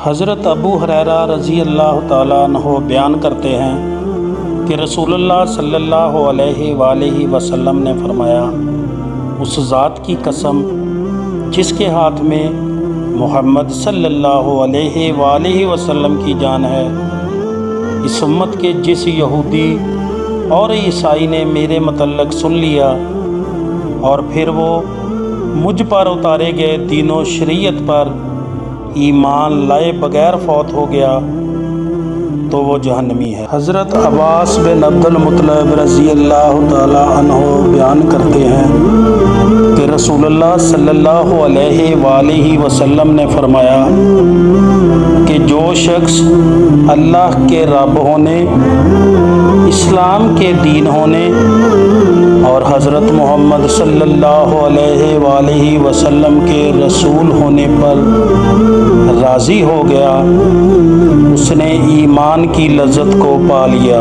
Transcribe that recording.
حضرت ابو ہریرہ رضی اللہ تعالیٰ عنہ بیان کرتے ہیں کہ رسول اللہ صلی اللہ علیہ وآلہ وسلم نے فرمایا، اس ذات کی قسم جس کے ہاتھ میں محمد صلی اللہ علیہ وآلہ وسلم کی جان ہے، اس امت کے جس یہودی اور عیسائی نے میرے متعلق سن لیا اور پھر وہ مجھ پر اتارے گئے دین و شریعت پر ایمان لائے بغیر فوت ہو گیا تو وہ جہنمی ہے۔ حضرت عباس بن عبد المطلب رضی اللہ تعالی عنہ بیان کرتے ہیں کہ رسول اللہ صلی اللہ علیہ وآلہ وسلم نے فرمایا کہ جو شخص اللہ کے رب ہونے، اسلام کے دین ہونے اور حضرت محمد صلی اللہ علیہ وآلہ وسلم کے رسول ہونے پر راضی ہو گیا، اس نے ایمان کی لذت کو پا لیا۔